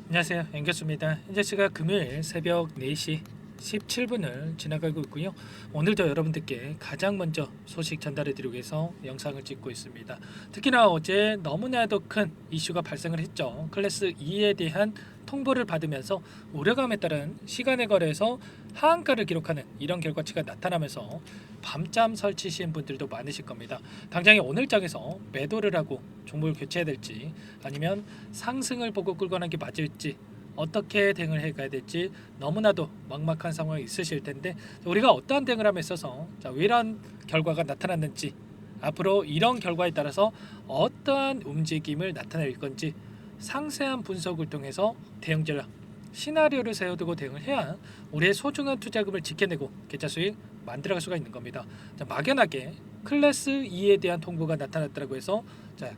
안녕하세요, 앵교수입니다. 현재 시각 금요일 새벽 4시 17분을 지나가고 있고요. 오늘도 여러분들께 가장 먼저 소식 전달해드리기 위해서 영상을 찍고 있습니다. 특히나 어제 너무나도 큰 이슈가 발생을 했죠. 클래스 2에 대한 통보를 받으면서 우려감에 따른 시간에 거래에서 하한가를 기록하는 이런 결과치가 나타나면서 밤잠 설치신 분들도 많으실 겁니다. 당장에 오늘 장에서 매도를 하고 종목을 교체해야 될지 아니면 상승을 보고 끌고 가는 게 맞을지 어떻게 대응을 해가야 될지 너무나도 막막한 상황이 있으실 텐데 우리가 어떠한 대응을 함에 있어서 왜 이런 결과가 나타났는지 앞으로 이런 결과에 따라서 어떠한 움직임을 나타낼 건지 상세한 분석을 통해서 대응 전략 시나리오를 세워두고 대응을 해야 우리의 소중한 투자금을 지켜내고 계좌 수익 만들어갈 수가 있는 겁니다. 막연하게 클래스 2에 대한 통보가 나타났다고 해서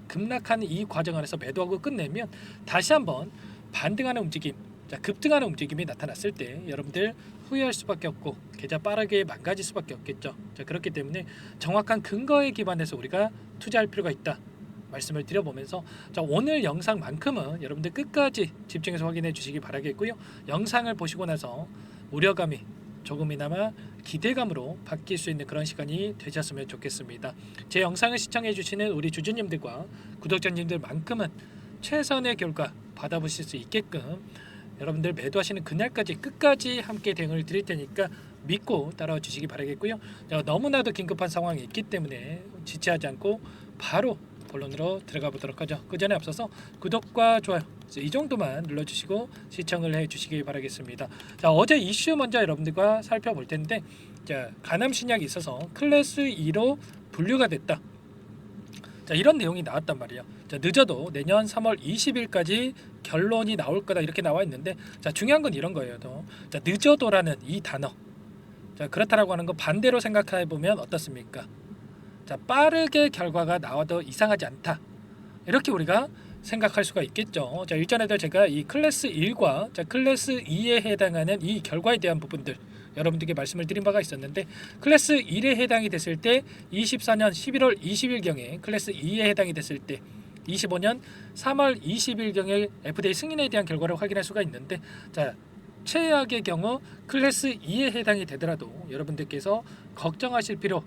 급락하는 이 과정 안에서 매도하고 끝내면 다시 한번 반등하는 움직임, 급등하는 움직임이 나타났을 때 여러분들 후회할 수밖에 없고 계좌 빠르게 망가질 수밖에 없겠죠. 그렇기 때문에 정확한 근거에 기반해서 우리가 투자할 필요가 있다 말씀을 드려보면서 오늘 영상만큼은 여러분들 끝까지 집중해서 확인해 주시기 바라겠고요. 영상을 보시고 나서 우려감이 조금이나마 기대감으로 바뀔 수 있는 그런 시간이 되셨으면 좋겠습니다. 제 영상을 시청해 주시는 우리 주주님들과 구독자님들만큼은 최선의 결과 받아보실 수 있게끔 여러분들 매도하시는 그날까지 끝까지 함께 대응을 드릴 테니까 믿고 따라와 주시기 바라겠고요. 너무나도 긴급한 상황이 있기 때문에 지체하지 않고 바로 본론으로 들어가 보도록 하죠. 그 전에 앞서서 구독과 좋아요 이 정도만 눌러주시고 시청을 해주시기 바라겠습니다. 어제 이슈 먼저 여러분들과 살펴볼 텐데 가남 신약이 있어서 클래스 2로 분류가 됐다. 이런 내용이 나왔단 말이에요. 늦어도 내년 3월 20일까지 결론이 나올 거다 이렇게 나와 있는데 중요한 건 이런 거예요. 늦어도라는 이 단어. 그렇다라고 하는 거 반대로 생각해 보면 어떻습니까? 빠르게 결과가 나와도 이상하지 않다. 이렇게 우리가 생각할 수가 있겠죠. 일전에도 제가 이 클래스 1과 클래스 2에 해당하는 이 결과에 대한 부분들 여러분들께 말씀을 드린 바가 있었는데 클래스 1에 해당이 됐을 때 24년 11월 20일경에 클래스 2에 해당이 됐을 때 25년 3월 20일경에 FDA 승인에 대한 결과를 확인할 수가 있는데 최악의 경우 클래스 2에 해당이 되더라도 여러분들께서 걱정하실 필요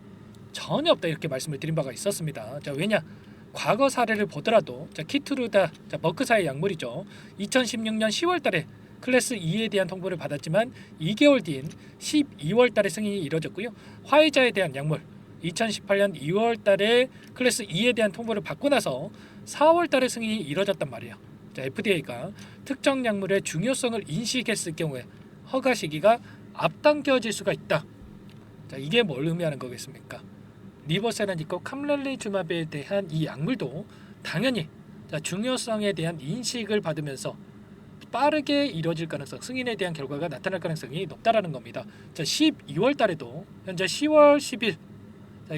전혀 없다 이렇게 말씀을 드린 바가 있었습니다. 왜냐? 과거 사례를 보더라도 키트루다 머크사의 약물이죠. 2016년 10월 달에 클래스 2에 대한 통보를 받았지만 2개월 뒤인 12월 달에 승인이 이뤄졌고요. 화이자에 대한 약물 2018년 2월 달에 클래스 2에 대한 통보를 받고 나서 4월 달에 승인이 이뤄졌단 말이에요. FDA가 특정 약물의 중요성을 인식했을 경우에 허가 시기가 앞당겨질 수가 있다. 이게 뭘 의미하는 거겠습니까? 리보세라니까 캄렐리주마브에 대한 이 약물도 당연히 중요성에 대한 인식을 받으면서 빠르게 이루어질 가능성, 승인에 대한 결과가 나타날 가능성이 높다라는 겁니다. 12월 달에도 현재 10월 10일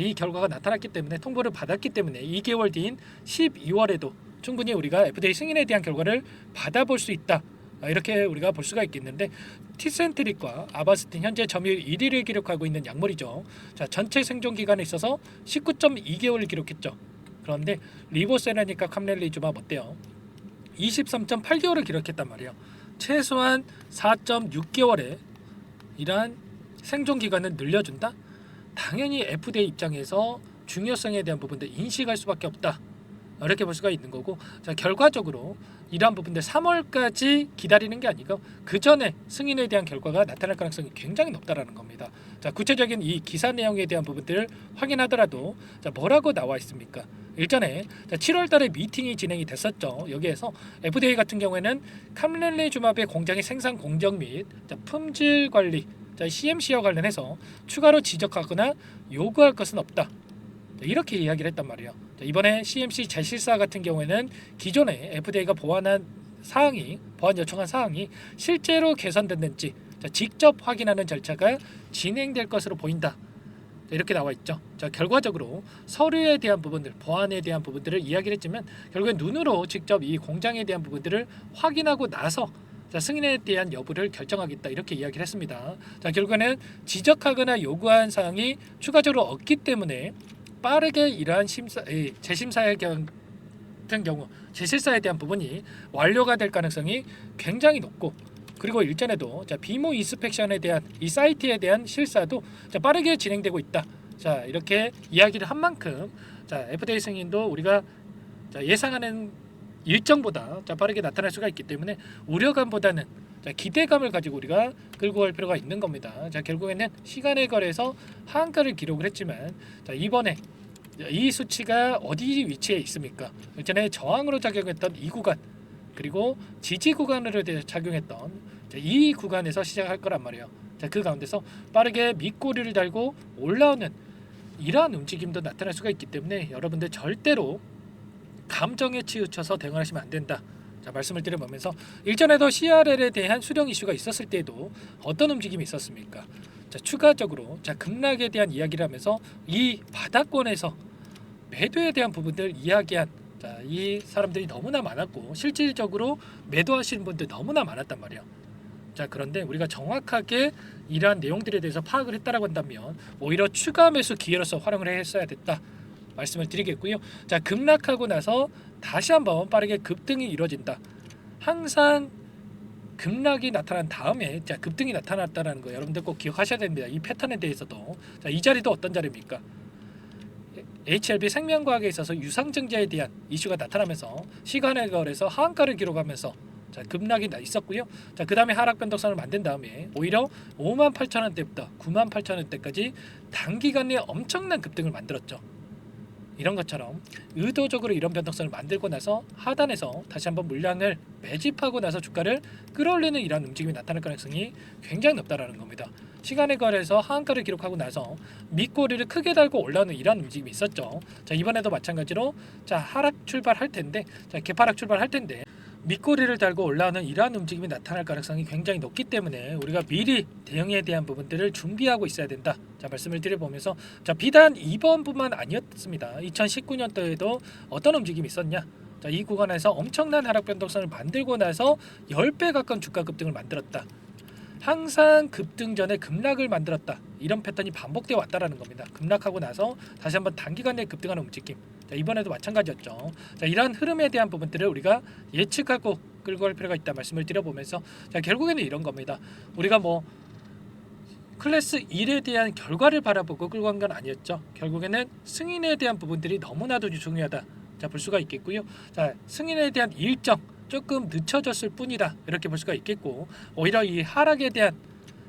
이 결과가 나타났기 때문에 통보를 받았기 때문에 2개월 뒤인 12월에도 충분히 우리가 FDA 승인에 대한 결과를 받아볼 수 있다. 이렇게 우리가 볼 수가 있겠는데 티센트릭과 아바스틴 현재 점유율 1위를 기록하고 있는 약물이죠. 전체 생존 기간에 있어서 19.2개월을 기록했죠. 그런데 리보세라니까 캄렐리주마브 어때요? 23.8개월을 기록했단 말이에요. 최소한 4.6개월에 이러한 생존 기간을 늘려준다? 당연히 FDA 입장에서 중요성에 대한 부분들 인식할 수밖에 없다. 이렇게 볼 수가 있는 거고 결과적으로 이러한 부분들 3월까지 기다리는 게 아니고 그 전에 승인에 대한 결과가 나타날 가능성이 굉장히 높다라는 겁니다. 구체적인 이 기사 내용에 대한 부분들을 확인하더라도 뭐라고 나와 있습니까? 일전에 7월 달에 미팅이 진행이 됐었죠. 여기에서 FDA 같은 경우에는 캄렐리주마브의 공장의 생산 공정 및 품질 관리 CMC와 관련해서 추가로 지적하거나 요구할 것은 없다. 이렇게 이야기를 했단 말이에요. 이번에 CMC 제실사 같은 경우에는 기존에 FDA가 보완 요청한 사항이 실제로 개선됐는지 직접 확인하는 절차가 진행될 것으로 보인다. 이렇게 나와 있죠. 결과적으로 서류에 대한 부분들, 보안에 대한 부분들을 이야기를 했지만 결국엔 눈으로 직접 이 공장에 대한 부분들을 확인하고 나서 승인에 대한 여부를 결정하겠다 이렇게 이야기를 했습니다. 결국에는 지적하거나 요구한 사항이 추가적으로 없기 때문에 빠르게 이러한 재심사에 같은 경우 제실사에 대한 부분이 완료가 될 가능성이 굉장히 높고, 그리고 일전에도 비모 인스펙션에 대한 이 사이트에 대한 실사도 빠르게 진행되고 있다. 자, 이렇게 이야기를 한 만큼 FDA 승인도 우리가 예상하는 일정보다 빠르게 나타날 수가 있기 때문에 우려감보다는 기대감을 가지고 우리가 끌고 갈 필요가 있는 겁니다. 결국에는 시간에 걸해서 하한가를 기록을 했지만 이번에 이 수치가 어디 위치에 있습니까? 전에 저항으로 작용했던 이 구간, 그리고 지지 구간으로 작용했던 이 구간에서 시작할 거란 말이에요. 그 가운데서 빠르게 밑꼬리를 달고 올라오는 이러한 움직임도 나타날 수가 있기 때문에 여러분들 절대로 감정에 치우쳐서 대응하시면 안 된다. 말씀을 드려보면서 일전에도 CRL에 대한 수령 이슈가 있었을 때에도 어떤 움직임이 있었습니까? 추가적으로 급락에 대한 이야기를 하면서 이 바닥권에서 매도에 대한 부분들 이야기한 이 사람들이 너무나 많았고, 실질적으로 매도하시는 분들 너무나 많았단 말이에요. 그런데 우리가 정확하게 이러한 내용들에 대해서 파악을 했다라고 한다면 오히려 추가 매수 기회로서 활용을 했어야 됐다 말씀을 드리겠고요. 급락하고 나서 다시 한번 빠르게 급등이 이루어진다. 항상 급락이 나타난 다음에 급등이 나타났다는 거 여러분들 꼭 기억하셔야 됩니다. 이 패턴에 대해서도. 이 자리도 어떤 자리입니까? HLB 생명과학에 있어서 유상증자에 대한 이슈가 나타나면서 시간에 걸해서 하한가를 기록하면서 급락이 있었고요. 그 다음에 하락 변동선을 만든 다음에 오히려 58,000원대부터 98,000원대까지 단기간에 엄청난 급등을 만들었죠. 이런 것처럼 의도적으로 이런 변동성을 만들고 나서 하단에서 다시 한번 물량을 매집하고 나서 주가를 끌어올리는 이런 움직임이 나타날 가능성이 굉장히 높다라는 겁니다. 시간에 걸해서 하한가를 기록하고 나서 밑꼬리를 크게 달고 올라오는 이런 움직임이 있었죠. 이번에도 마찬가지로 하락 출발할 텐데, 개파락 출발할 텐데 밑꼬리를 달고 올라오는 이러한 움직임이 나타날 가능성이 굉장히 높기 때문에 우리가 미리 대응에 대한 부분들을 준비하고 있어야 된다. 말씀을 드려보면서 비단 이번뿐만 아니었습니다. 2019년도에도 어떤 움직임이 있었냐? 이 구간에서 엄청난 하락 변동성을 만들고 나서 10배 가까운 주가 급등을 만들었다. 항상 급등 전에 급락을 만들었다. 이런 패턴이 반복되어 왔다라는 겁니다. 급락하고 나서 다시 한번 단기간 내에 급등하는 움직임. 이번에도 마찬가지였죠. 이러한 흐름에 대한 부분들을 우리가 예측하고 끌고 갈 필요가 있다 말씀을 드려보면서 결국에는 이런 겁니다. 우리가 클래스 1에 대한 결과를 바라보고 끌고 간 건 아니었죠. 결국에는 승인에 대한 부분들이 너무나도 중요하다. 볼 수가 있겠고요. 승인에 대한 일정 조금 늦춰졌을 뿐이다. 이렇게 볼 수가 있겠고, 오히려 이 하락에 대한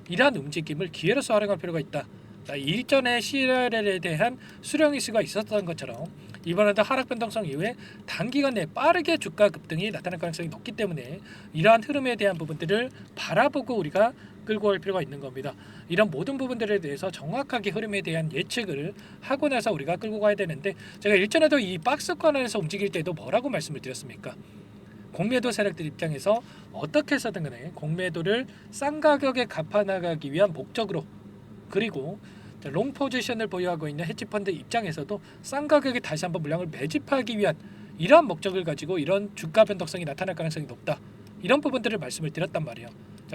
이러한 움직임을 기회로서 활용할 필요가 있다. 일전에 CRL에 대한 수령 이슈가 있었던 것처럼 이번에도 하락 변동성 이후에 단기간 내에 빠르게 주가 급등이 나타날 가능성이 높기 때문에 이러한 흐름에 대한 부분들을 바라보고 우리가 끌고 갈 필요가 있는 겁니다. 이런 모든 부분들에 대해서 정확하게 흐름에 대한 예측을 하고 나서 우리가 끌고 가야 되는데, 제가 일전에도 이 박스권 안에서 움직일 때도 뭐라고 말씀을 드렸습니까? 공매도 세력들 입장에서 어떻게 해서든 간에 공매도를 싼 가격에 갚아나가기 위한 목적으로, 그리고 롱 포지션을 보유하고 있는 헤지펀드 입장에서도 싼 가격에 다시 한번 물량을 매집하기 위한 이러한 목적을 가지고 이런 주가 변동성이 나타날 가능성이 높다. 이런 부분들을 말씀을 드렸단 말이에요.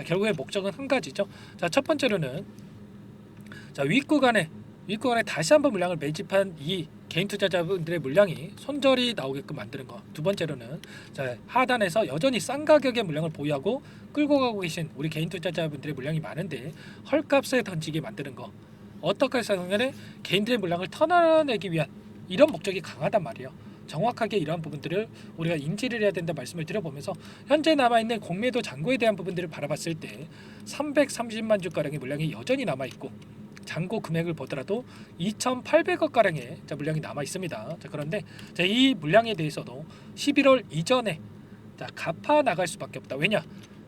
결국에 목적은 한 가지죠. 첫 번째로는 윗구간에 다시 한번 물량을 매집한 이 개인 투자자분들의 물량이 손절이 나오게끔 만드는 거. 두 번째로는 하단에서 여전히 싼 가격의 물량을 보유하고 끌고 가고 계신 우리 개인 투자자분들의 물량이 많은데 헐값에 던지게 만드는 거. 어떻게 해서든 개인들의 물량을 털어내기 위한 이런 목적이 강하단 말이에요. 정확하게 이러한 부분들을 우리가 인지를 해야 된다 말씀을 드려보면서, 현재 남아있는 공매도 잔고에 대한 부분들을 바라봤을 때 330만 주가량의 물량이 여전히 남아있고, 잔고 금액을 보더라도 2,800억 가량의 물량이 남아 있습니다. 그런데 이 물량에 대해서도 11월 이전에 갚아 나갈 수밖에 없다. 왜냐?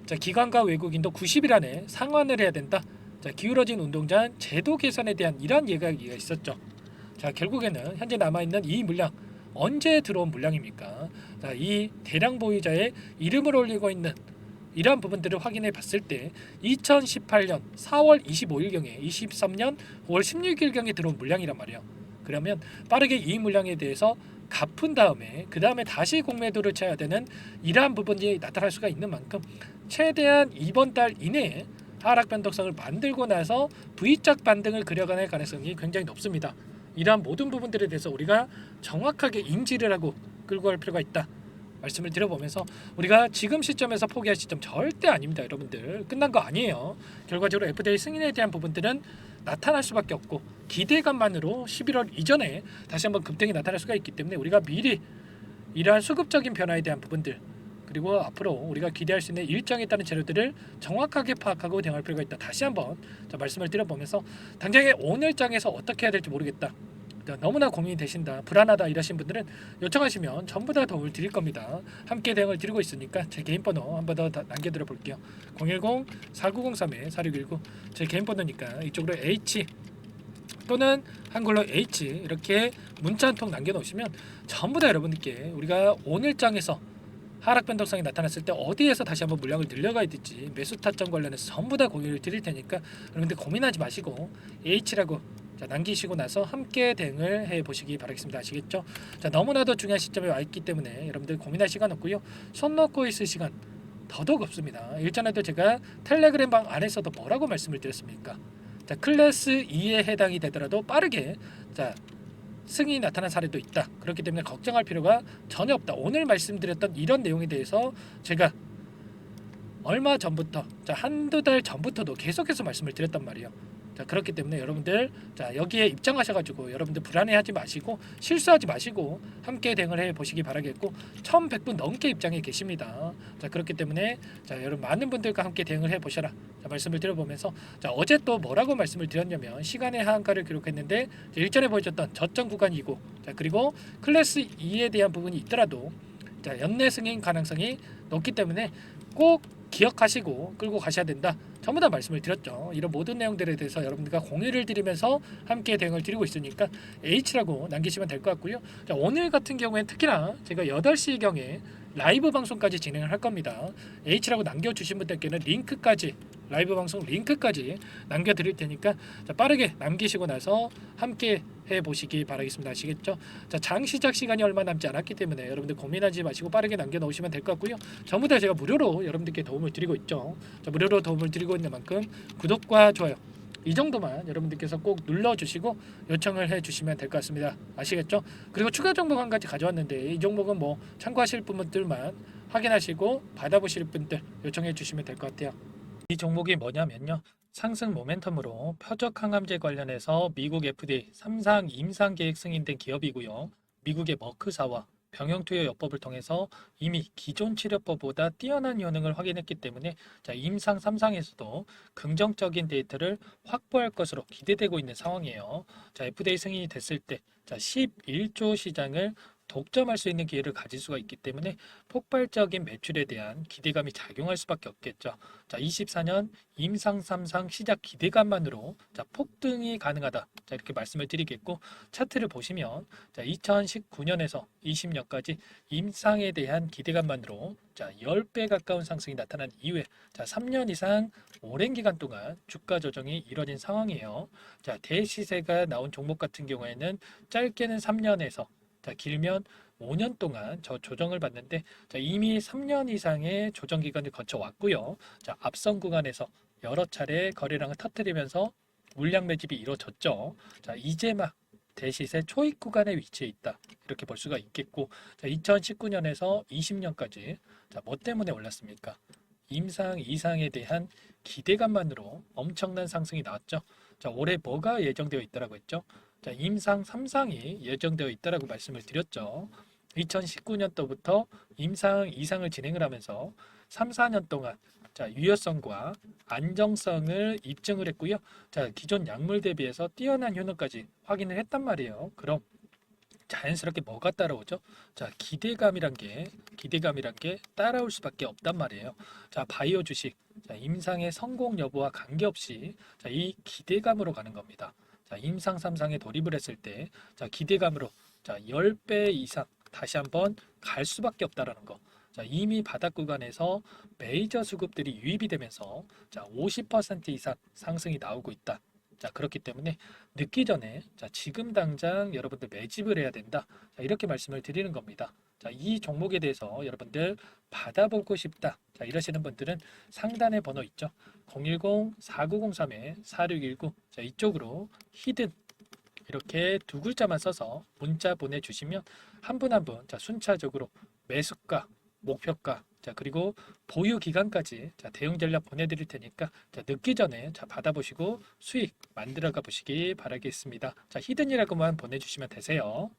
기관과 외국인도 90일 안에 상환을 해야 된다. 기울어진 운동장 제도 개선에 대한 이러한 이야기가 있었죠. 결국에는 현재 남아 있는 이 물량 언제 들어온 물량입니까? 이 대량 보유자의 이름을 올리고 있는 이러한 부분들을 확인해 봤을 때 2018년 4월 25일경에 23년 5월 16일경에 들어온 물량이란 말이에요. 그러면 빠르게 이 물량에 대해서 갚은 다음에 그 다음에 다시 공매도를 쳐야 되는 이러한 부분이 나타날 수가 있는 만큼 최대한 이번 달 이내에 하락 변동성을 만들고 나서 V자 반등을 그려가는 가능성이 굉장히 높습니다. 이러한 모든 부분들에 대해서 우리가 정확하게 인지를 하고 끌고 갈 필요가 있다 말씀을 드려보면서 우리가 지금 시점에서 포기할 시점 절대 아닙니다. 여러분들 끝난 거 아니에요. 결과적으로 FDA 승인에 대한 부분들은 나타날 수밖에 없고 기대감만으로 11월 이전에 다시 한번 급등이 나타날 수가 있기 때문에 우리가 미리 이러한 수급적인 변화에 대한 부분들 그리고 앞으로 우리가 기대할 수 있는 일정에 따른 재료들을 정확하게 파악하고 대응할 필요가 있다. 다시 한번 말씀을 드려보면서 당장에 오늘장에서 어떻게 해야 될지 모르겠다. 너무나 고민이 되신다, 불안하다 이러신 분들은 요청하시면 전부 다 도움을 드릴 겁니다. 함께 대응을 드리고 있으니까 제 개인 번호 한 번 더 남겨드려 볼게요. 010-4903-4619 제 개인 번호니까 이쪽으로 H 또는 한글로 H 이렇게 문자 한 통 남겨놓으시면 전부 다 여러분들께 우리가 오늘장에서 하락 변동성이 나타났을 때 어디에서 다시 한번 물량을 늘려가야 될지 매수 타점 관련해서 전부 다 공유를 드릴 테니까 여러분들 고민하지 마시고 H라고 남기시고 나서 함께 대응을 해 보시기 바라겠습니다. 아시겠죠? 너무나도 중요한 시점에 와 있기 때문에 여러분들 고민할 시간 없고요. 손 놓고 있을 시간 더더욱 없습니다. 일전에도 제가 텔레그램 방 안에서도 뭐라고 말씀을 드렸습니까? 클래스 2에 해당이 되더라도 빠르게 승인이 나타난 사례도 있다. 그렇기 때문에 걱정할 필요가 전혀 없다. 오늘 말씀드렸던 이런 내용에 대해서 제가 얼마 전부터 한두 달 전부터도 계속해서 말씀을 드렸단 말이에요. 그렇기 때문에 여러분들 여기에 입장하셔가지고 여러분들 불안해하지 마시고 실수하지 마시고 함께 대응을 해 보시기 바라겠고 1100분 넘게 입장해 계십니다. 그렇기 때문에 여러분 많은 분들과 함께 대응을 해 보셔라 말씀을 드려보면서 어제 또 뭐라고 말씀을 드렸냐면 시간의 하한가를 기록했는데 일전에 보여줬던 저점 구간이고 그리고 클래스 2에 대한 부분이 있더라도 연내 승인 가능성이 높기 때문에 꼭 기억하시고 끌고 가셔야 된다. 전부 다 말씀을 드렸죠. 이런 모든 내용들에 대해서 여러분들과 공유를 드리면서 함께 대응을 드리고 있으니까 H라고 남기시면 될 것 같고요. 오늘 같은 경우에는 특히나 제가 8시경에 라이브 방송까지 진행을 할 겁니다. H라고 남겨주신 분들께는 링크까지 라이브 방송 링크까지 남겨드릴 테니까 빠르게 남기시고 나서 함께 해보시기 바라겠습니다. 아시겠죠? 장 시작 시간이 얼마 남지 않았기 때문에 여러분들 고민하지 마시고 빠르게 남겨놓으시면 될 것 같고요. 전부 다 제가 무료로 여러분들께 도움을 드리고 있죠. 무료로 도움을 드리고 있는 만큼 구독과 좋아요 이 정도만 여러분들께서 꼭 눌러주시고 요청을 해주시면 될 것 같습니다. 아시겠죠? 그리고 추가 종목 한 가지 가져왔는데 이 종목은 뭐 참고하실 분들만 확인하시고 받아보실 분들 요청해 주시면 될 것 같아요. 이 종목이 뭐냐면요. 상승 모멘텀으로 표적 항암제 관련해서 미국 FDA 3상 임상 계획 승인된 기업이고요. 미국의 머크사와 병용투여요법을 통해서 이미 기존 치료법보다 뛰어난 효능을 확인했기 때문에 임상 3상에서도 긍정적인 데이터를 확보할 것으로 기대되고 있는 상황이에요. FDA 승인이 됐을 때 11조 시장을 독점할 수 있는 기회를 가질 수가 있기 때문에 폭발적인 매출에 대한 기대감이 작용할 수밖에 없겠죠. 24년 임상 3상 시작 기대감만으로 폭등이 가능하다. 이렇게 말씀을 드리겠고 차트를 보시면 2019년에서 20년까지 임상에 대한 기대감만으로 10배 가까운 상승이 나타난 이후에 3년 이상 오랜 기간 동안 주가 조정이 이뤄진 상황이에요. 대시세가 나온 종목 같은 경우에는 짧게는 3년에서 길면 5년 동안 저 조정을 받는데 이미 3년 이상의 조정 기간을 거쳐왔고요. 앞선 구간에서 여러 차례 거래량을 터뜨리면서 물량 매집이 이루어졌죠. 이제 막 대시세 초입 구간에 위치해 있다. 이렇게 볼 수가 있겠고 2019년에서 20년까지 뭐 때문에 올랐습니까? 임상 이상에 대한 기대감만으로 엄청난 상승이 나왔죠. 올해 뭐가 예정되어 있다라고 했죠? 임상 3상이 예정되어 있다라고 말씀을 드렸죠. 2019년도부터 임상 2상을 진행을 하면서 3, 4년 동안 유효성과 안정성을 입증을 했고요. 기존 약물 대비해서 뛰어난 효능까지 확인을 했단 말이에요. 그럼 자연스럽게 뭐가 따라오죠? 기대감이란 게 따라올 수밖에 없단 말이에요. 바이오 주식 임상의 성공 여부와 관계없이 이 기대감으로 가는 겁니다. 임상 3상에 돌입을 했을 때 기대감으로 10배 이상 다시 한번 갈 수밖에 없다라는 거. 이미 바닥 구간에서 메이저 수급들이 유입이 되면서 50% 이상 상승이 나오고 있다. 그렇기 때문에 늦기 전에 지금 당장 여러분들 매집을 해야 된다. 이렇게 말씀을 드리는 겁니다. 이 종목에 대해서 여러분들 받아보고 싶다. 이러시는 분들은 상단에 번호 있죠. 010-4903-4619 이쪽으로 히든 이렇게 두 글자만 써서 문자 보내주시면 한 분 한 분 순차적으로 매수가, 목표가, 그리고 보유 기간까지 대응 전략 보내드릴 테니까 늦기 전에 받아보시고 수익 만들어가 보시기 바라겠습니다. 히든이라고만 보내주시면 되세요.